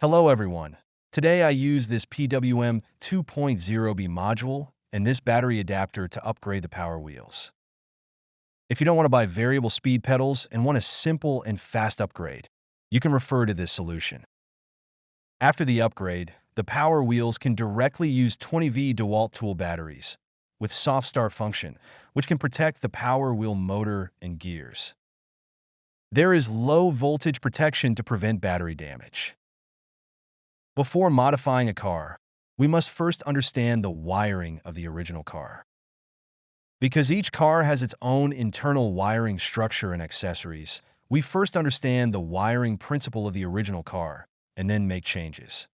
Hello everyone. Today I use this PWM 2.0B module and this battery adapter to upgrade the power wheels. If you don't want to buy variable speed pedals and want a simple and fast upgrade, you can refer to this solution. After the upgrade, the power wheels can directly use 20V DeWalt tool batteries with soft start function, which can protect the power wheel motor and gears. There is low voltage protection to prevent battery damage. Before modifying a car, we must first understand the wiring of the original car. Because each car has its own internal wiring structure and accessories, we first understand the wiring principle of the original car and then make changes.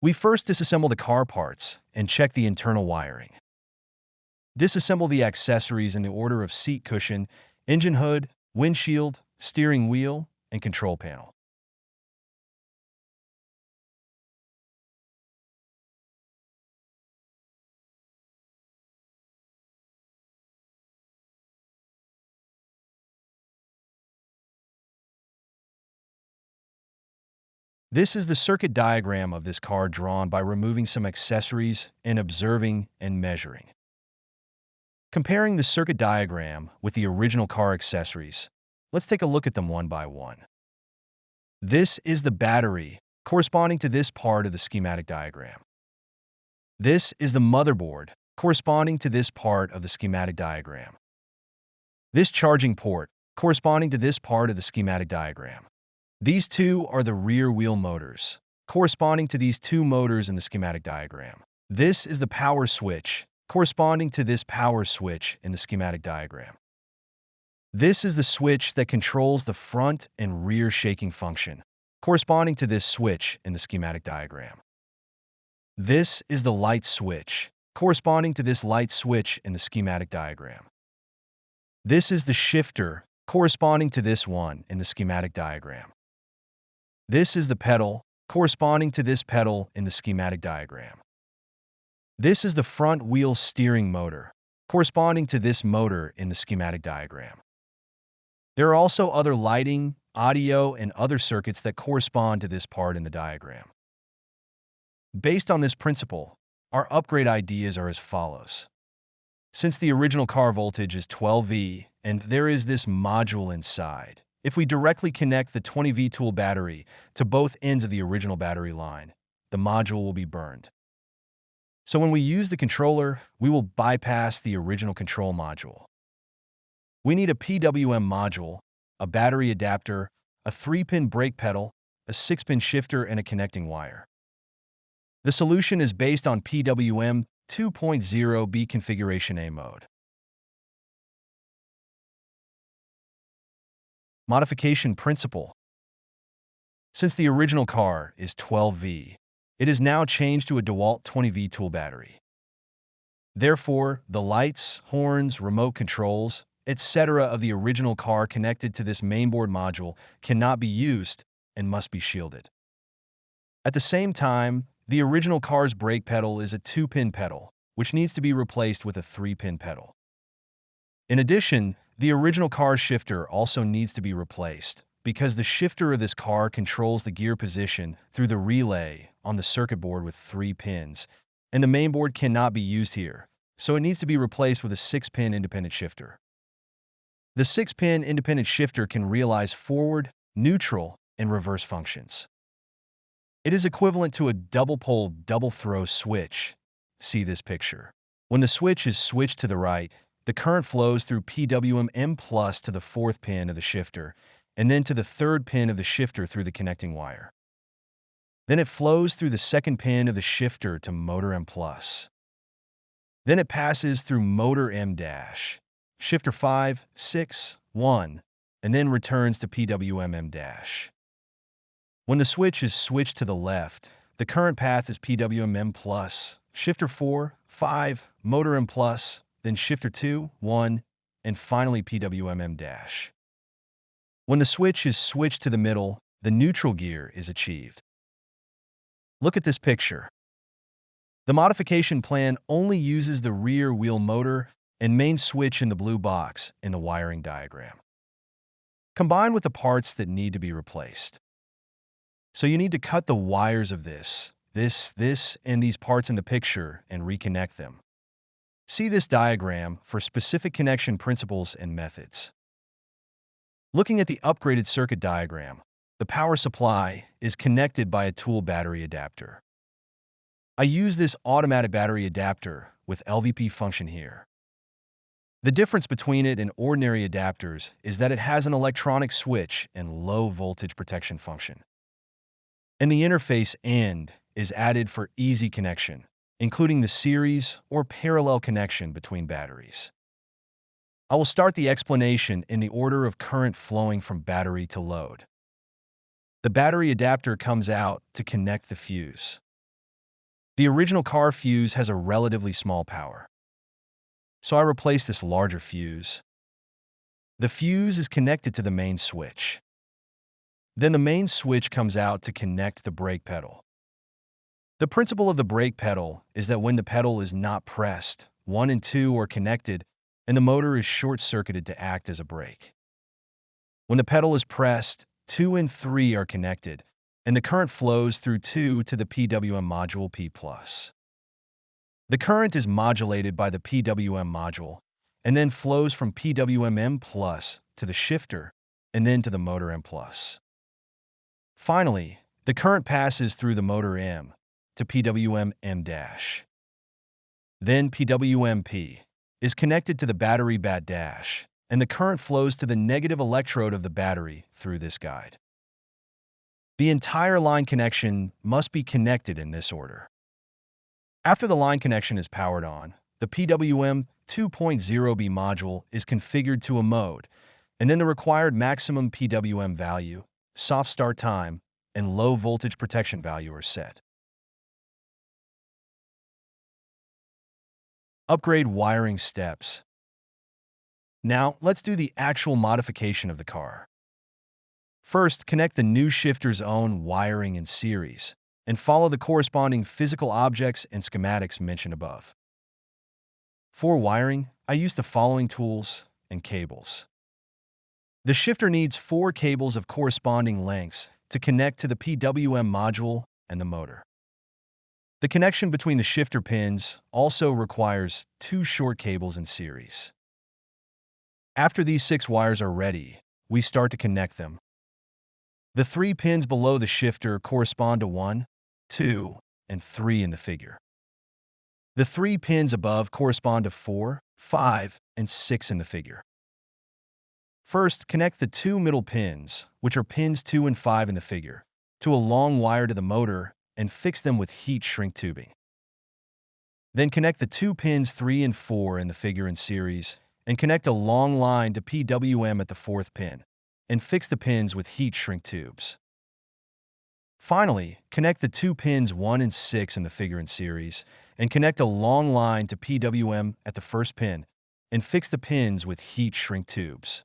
We first disassemble the car parts and check the internal wiring. Disassemble the accessories in the order of seat cushion, engine hood, windshield, steering wheel, and control panel. This is the circuit diagram of this car drawn by removing some accessories and observing and measuring. Comparing the circuit diagram with the original car accessories, let's take a look at them one by one. This is the battery, corresponding to this part of the schematic diagram. This is the motherboard, corresponding to this part of the schematic diagram. This charging port, corresponding to this part of the schematic diagram. These two are the rear wheel motors, corresponding to these two motors in the schematic diagram. This is the power switch, corresponding to this power switch in the schematic diagram. This is the switch that controls the front and rear shaking function, corresponding to this switch in the schematic diagram. This is the light switch, corresponding to this light switch in the schematic diagram. This is the shifter, corresponding to this one in the schematic diagram. This is the pedal, corresponding to this pedal in the schematic diagram. This is the front wheel steering motor, corresponding to this motor in the schematic diagram. There are also other lighting, audio, and other circuits that correspond to this part in the diagram. Based on this principle, our upgrade ideas are as follows. Since the original car voltage is 12V and there is this module inside, if we directly connect the 20V tool battery to both ends of the original battery line, the module will be burned. So when we use the controller, we will bypass the original control module. We need a PWM module, a battery adapter, a 3-pin brake pedal, a 6-pin shifter, and a connecting wire. The solution is based on PWM 2.0B configuration A mode. Modification principle. Since the original car is 12V, it is now changed to a DeWalt 20V tool battery. Therefore, the lights, horns, remote controls, etc. of the original car connected to this mainboard module cannot be used and must be shielded. At the same time, the original car's brake pedal is a 2-pin pedal, which needs to be replaced with a 3-pin pedal. In addition, the original car's shifter also needs to be replaced because the shifter of this car controls the gear position through the relay on the circuit board with 3 pins, and the mainboard cannot be used here, so it needs to be replaced with a 6-pin independent shifter. The 6-pin independent shifter can realize forward, neutral, and reverse functions. It is equivalent to a double-pole, double-throw switch. See this picture. When the switch is switched to the right, the current flows through PWM M+ to the 4th pin of the shifter, and then to the 3rd pin of the shifter through the connecting wire. Then it flows through the 2nd pin of the shifter to motor M+. Then it passes through motor M-, shifter 5, 6, 1, and then returns to PWM M-. When the switch is switched to the left, the current path is PWM M+, shifter 4, 5, motor M+, then shifter 2, 1, and finally PWM M-. When the switch is switched to the middle, the neutral gear is achieved. Look at this picture. The modification plan only uses the rear wheel motor and main switch in the blue box in the wiring diagram, combined with the parts that need to be replaced. So you need to cut the wires of this, and these parts in the picture and reconnect them. See this diagram for specific connection principles and methods. Looking at the upgraded circuit diagram, the power supply is connected by a tool battery adapter. I use this automatic battery adapter with LVP function here. The difference between it and ordinary adapters is that it has an electronic switch and low voltage protection function. And the interface end is added for easy connection, including the series or parallel connection between batteries. I will start the explanation in the order of current flowing from battery to load. The battery adapter comes out to connect the fuse. The original car fuse has a relatively small power, so I replace this larger fuse. The fuse is connected to the main switch. Then the main switch comes out to connect the brake pedal. The principle of the brake pedal is that when the pedal is not pressed, 1 and 2 are connected and the motor is short-circuited to act as a brake. When the pedal is pressed, 2 and 3 are connected, and the current flows through 2 to the PWM module P+. The current is modulated by the PWM module, and then flows from PWM M+ to the shifter, and then to the motor M+. Finally, the current passes through the motor M to PWM M-. Then PWM P is connected to the battery BAT-, and the current flows to the negative electrode of the battery through this guide. The entire line connection must be connected in this order. After the line connection is powered on, the PWM 2.0B module is configured to a mode, and then the required maximum PWM value, soft start time, and low voltage protection value are set. Upgrade wiring steps. Now, let's do the actual modification of the car. First, connect the new shifter's own wiring in series, and follow the corresponding physical objects and schematics mentioned above. For wiring, I use the following tools and cables. The shifter needs 4 cables of corresponding lengths to connect to the PWM module and the motor. The connection between the shifter pins also requires 2 short cables in series. After these 6 wires are ready, we start to connect them. The 3 pins below the shifter correspond to 1, 2, and 3 in the figure. The 3 pins above correspond to 4, 5, and 6 in the figure. First, connect the 2 middle pins, which are pins 2 and 5 in the figure, to a long wire to the motor and fix them with heat shrink tubing. Then connect the 2 pins 3 and 4 in the figure in series and connect a long line to PWM at the 4th pin and fix the pins with heat shrink tubes. Finally, connect the 2 pins 1 and 6 in the figure in series and connect a long line to PWM at the 1st pin and fix the pins with heat shrink tubes.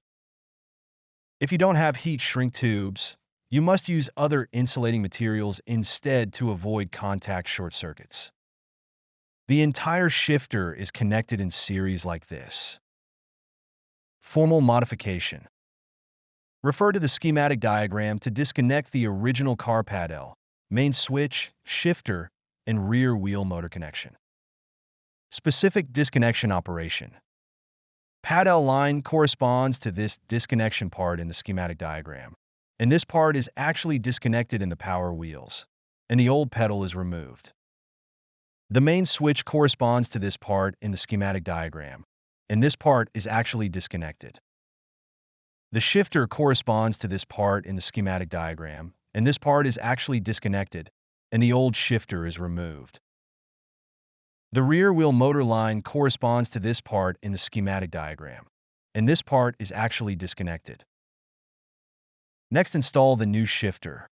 If you don't have heat shrink tubes, you must use other insulating materials instead to avoid contact short circuits. The entire shifter is connected in series like this. Formal modification. Refer to the schematic diagram to disconnect the original car panel, main switch, shifter, and rear wheel motor connection. Specific disconnection operation. Panel line corresponds to this disconnection part in the schematic diagram, and this part is actually disconnected in the power wheels, and the old pedal is removed. The main switch corresponds to this part in the schematic diagram, and this part is actually disconnected. The shifter corresponds to this part in the schematic diagram, and this part is actually disconnected, and the old shifter is removed. The rear wheel motor line corresponds to this part in the schematic diagram, and this part is actually disconnected. Next, install the new shifter.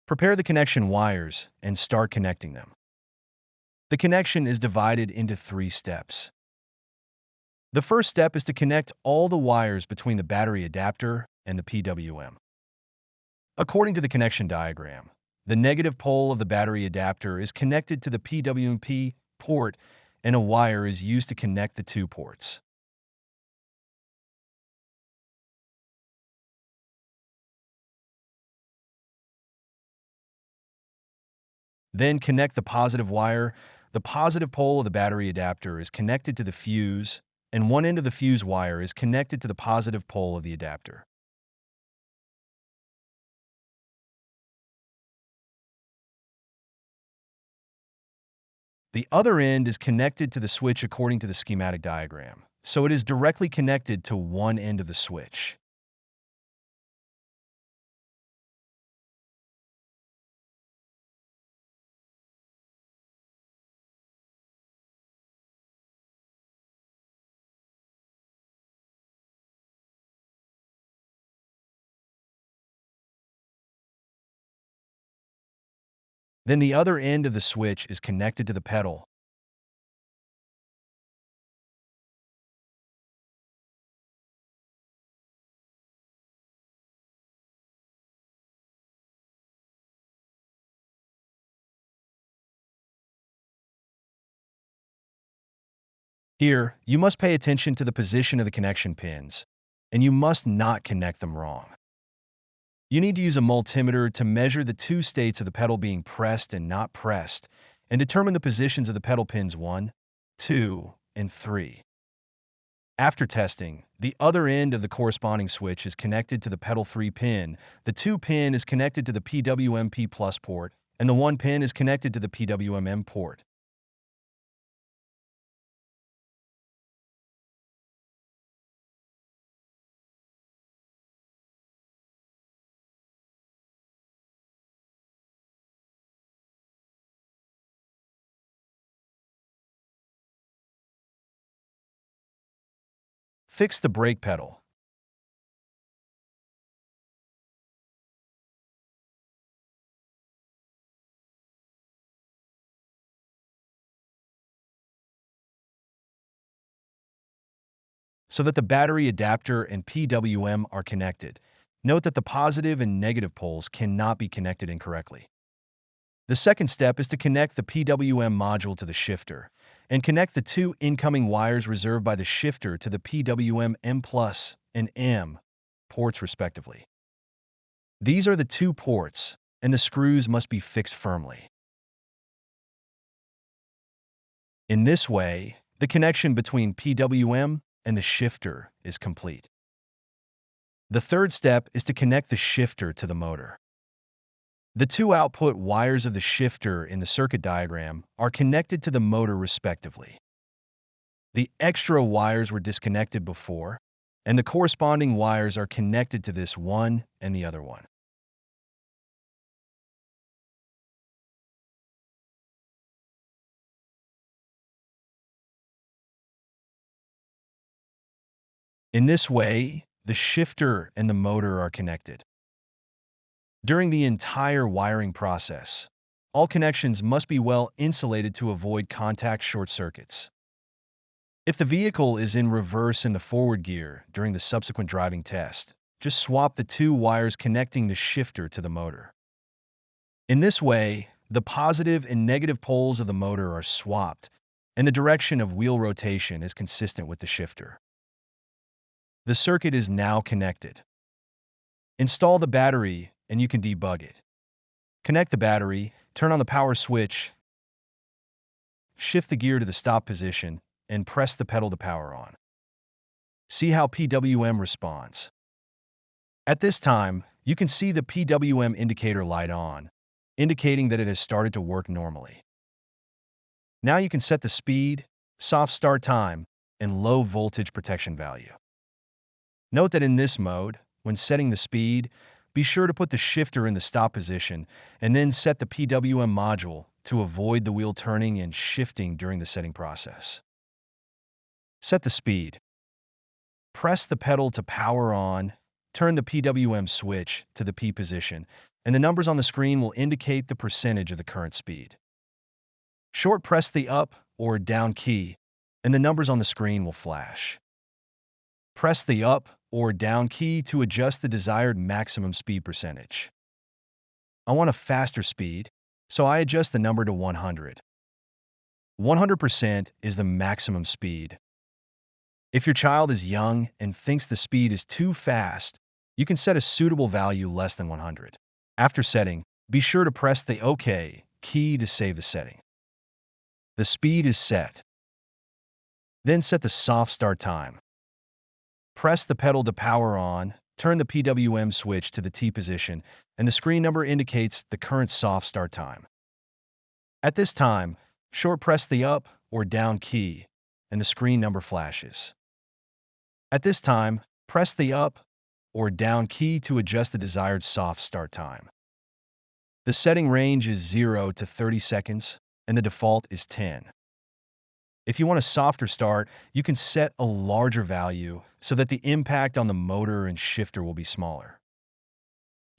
Prepare the connection wires and start connecting them. The connection is divided into 3 steps. The first step is to connect all the wires between the battery adapter and the PWM. According to the connection diagram, the negative pole of the battery adapter is connected to the PWM P+ port, and a wire is used to connect the two ports. Then connect the positive wire. The positive pole of the battery adapter is connected to the fuse, and one end of the fuse wire is connected to the positive pole of the adapter. The other end is connected to the switch according to the schematic diagram, so it is directly connected to one end of the switch. Then the other end of the switch is connected to the pedal. Here, you must pay attention to the position of the connection pins, and you must not connect them wrong. You need to use a multimeter to measure the two states of the pedal being pressed and not pressed, and determine the positions of the pedal pins 1, 2, and 3. After testing, the other end of the corresponding switch is connected to the pedal 3 pin, the 2 pin is connected to the PWM P+ port, and the 1 pin is connected to the PWM M port. Fix the brake pedal. So that the battery adapter and PWM are connected. Note that the positive and negative poles cannot be connected incorrectly. The second step is to connect the PWM module to the shifter, and connect the two incoming wires reserved by the shifter to the PWM M+ and M ports respectively. These are the two ports, and the screws must be fixed firmly. In this way, the connection between PWM and the shifter is complete. The third step is to connect the shifter to the motor. The two output wires of the shifter in the circuit diagram are connected to the motor respectively. The extra wires were disconnected before, and the corresponding wires are connected to this one and the other one. In this way, the shifter and the motor are connected. During the entire wiring process, all connections must be well insulated to avoid contact short circuits. If the vehicle is in reverse in the forward gear during the subsequent driving test, just swap the two wires connecting the shifter to the motor. In this way, the positive and negative poles of the motor are swapped, and the direction of wheel rotation is consistent with the shifter. The circuit is now connected. Install the battery and you can debug it. Connect the battery, turn on the power switch, shift the gear to the stop position, and press the pedal to power on. See how PWM responds. At this time, you can see the PWM indicator light on, indicating that it has started to work normally. Now you can set the speed, soft start time, and low voltage protection value. Note that in this mode, when setting the speed, be sure to put the shifter in the stop position and then set the PWM module to avoid the wheel turning and shifting during the setting process. Set the speed. Press the pedal to power on, turn the PWM switch to the P position, and the numbers on the screen will indicate the percentage of the current speed. Short press the up or down key, and the numbers on the screen will flash. Press the up or down key to adjust the desired maximum speed percentage. I want a faster speed, so I adjust the number to 100. 100% is the maximum speed. If your child is young and thinks the speed is too fast, you can set a suitable value less than 100. After setting, be sure to press the OK key to save the setting. The speed is set. Then set the soft start time. Press the pedal to power on, turn the PWM switch to the T position, and the screen number indicates the current soft start time. At this time, short press the up or down key, and the screen number flashes. At this time, press the up or down key to adjust the desired soft start time. The setting range is 0 to 30 seconds, and the default is 10. If you want a softer start, you can set a larger value so that the impact on the motor and shifter will be smaller.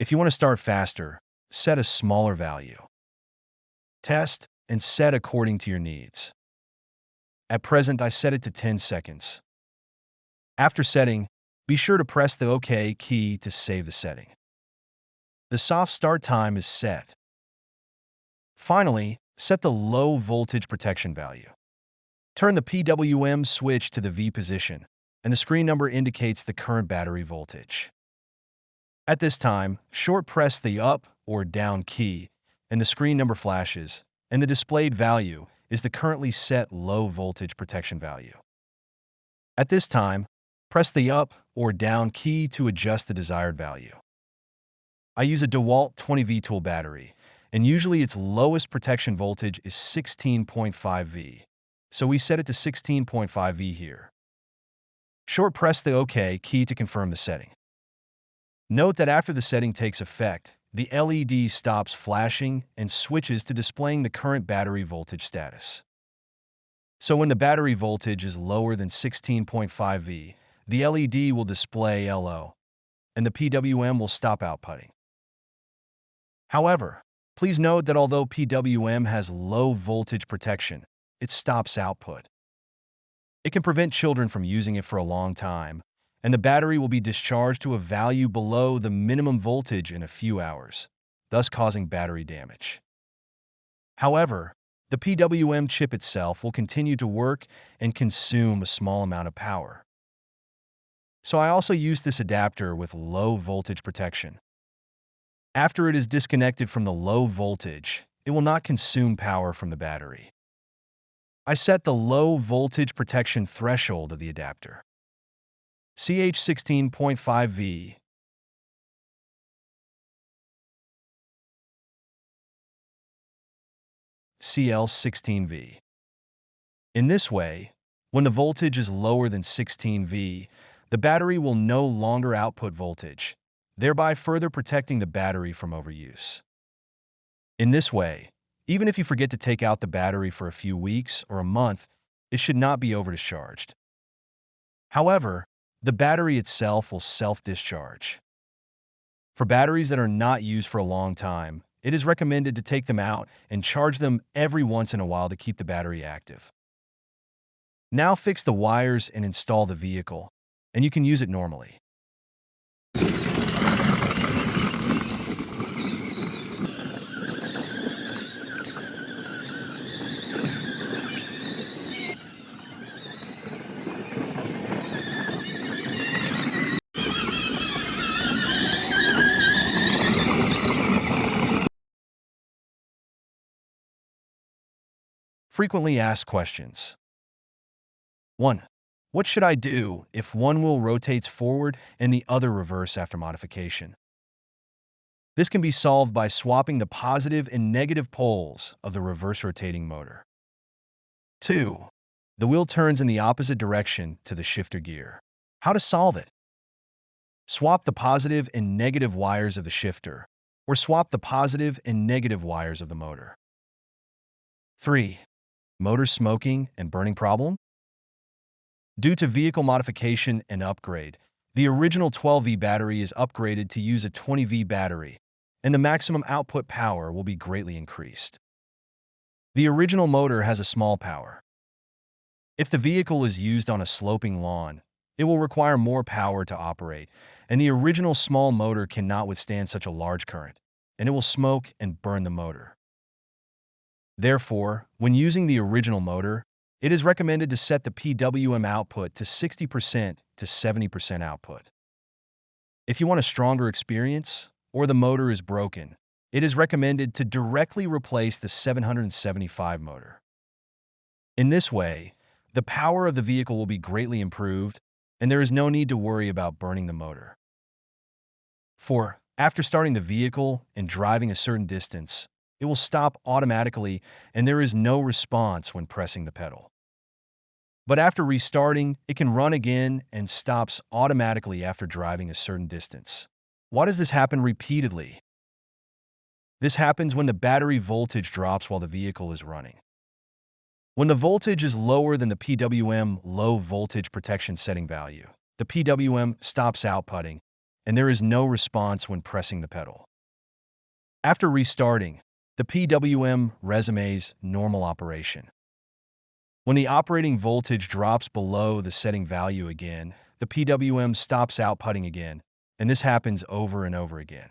If you want to start faster, set a smaller value. Test and set according to your needs. At present, I set it to 10 seconds. After setting, be sure to press the OK key to save the setting. The soft start time is set. Finally, set the low voltage protection value. Turn the PWM switch to the V position, and the screen number indicates the current battery voltage. At this time, short press the up or down key, and the screen number flashes, and the displayed value is the currently set low voltage protection value. At this time, press the up or down key to adjust the desired value. I use a DeWalt 20V tool battery, and usually its lowest protection voltage is 16.5 V. So we set it to 16.5 V here. Short press the OK key to confirm the setting. Note that after the setting takes effect, the LED stops flashing and switches to displaying the current battery voltage status. So when the battery voltage is lower than 16.5 V, the LED will display LO, and the PWM will stop outputting. However, please note that although PWM has low voltage protection, it stops output. It can prevent children from using it for a long time, and the battery will be discharged to a value below the minimum voltage in a few hours, thus causing battery damage. However, the PWM chip itself will continue to work and consume a small amount of power. So I also use this adapter with low voltage protection. After it is disconnected from the low voltage, it will not consume power from the battery. I set the low voltage protection threshold of the adapter. CH16.5V, CL16V. In this way, when the voltage is lower than 16V, the battery will no longer output voltage, thereby further protecting the battery from overuse. In this way, even if you forget to take out the battery for a few weeks or a month, it should not be overdischarged. However, the battery itself will self-discharge. For batteries that are not used for a long time, it is recommended to take them out and charge them every once in a while to keep the battery active. Now fix the wires and install the vehicle, and you can use it normally. Frequently asked questions. 1. What should I do if one wheel rotates forward and the other reverse after modification? This can be solved by swapping the positive and negative poles of the reverse rotating motor. 2. The wheel turns in the opposite direction to the shifter gear. How to solve it? Swap the positive and negative wires of the shifter, or swap the positive and negative wires of the motor. 3. Motor smoking and burning problem? Due to vehicle modification and upgrade, the original 12V battery is upgraded to use a 20V battery, and the maximum output power will be greatly increased. The original motor has a small power. If the vehicle is used on a sloping lawn, it will require more power to operate, and the original small motor cannot withstand such a large current, and it will smoke and burn the motor. Therefore, when using the original motor, it is recommended to set the PWM output to 60% to 70% output. If you want a stronger experience, or the motor is broken, it is recommended to directly replace the 775 motor. In this way, the power of the vehicle will be greatly improved, and there is no need to worry about burning the motor. 4. After starting the vehicle and driving a certain distance, it will stop automatically and there is no response when pressing the pedal. But after restarting, it can run again and stops automatically after driving a certain distance. Why does this happen repeatedly? This happens when the battery voltage drops while the vehicle is running. When the voltage is lower than the PWM low voltage protection setting value, the PWM stops outputting, and there is no response when pressing the pedal. After restarting, the PWM resumes normal operation. When the operating voltage drops below the setting value again, the PWM stops outputting again, and this happens over and over again.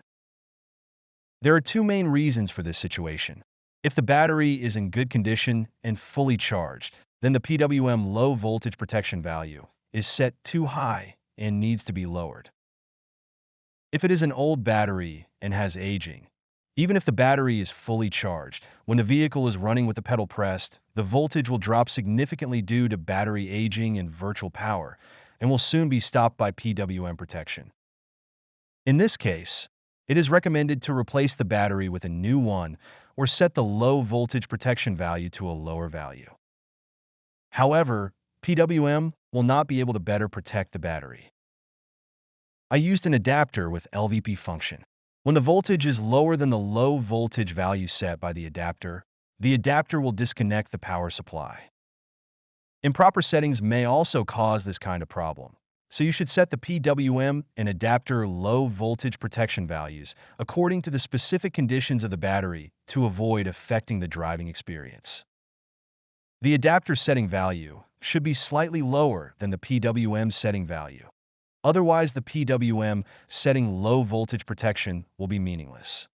There are two main reasons for this situation. If the battery is in good condition and fully charged, then the PWM low voltage protection value is set too high and needs to be lowered. If it is an old battery and has aging, even if the battery is fully charged, when the vehicle is running with the pedal pressed, the voltage will drop significantly due to battery aging and virtual power, and will soon be stopped by PWM protection. In this case, it is recommended to replace the battery with a new one or set the low voltage protection value to a lower value. However, PWM will not be able to better protect the battery. I used an adapter with LVP function. When the voltage is lower than the low voltage value set by the adapter will disconnect the power supply. Improper settings may also cause this kind of problem, so you should set the PWM and adapter low voltage protection values according to the specific conditions of the battery to avoid affecting the driving experience. The adapter setting value should be slightly lower than the PWM setting value. Otherwise, the PWM setting low voltage protection will be meaningless.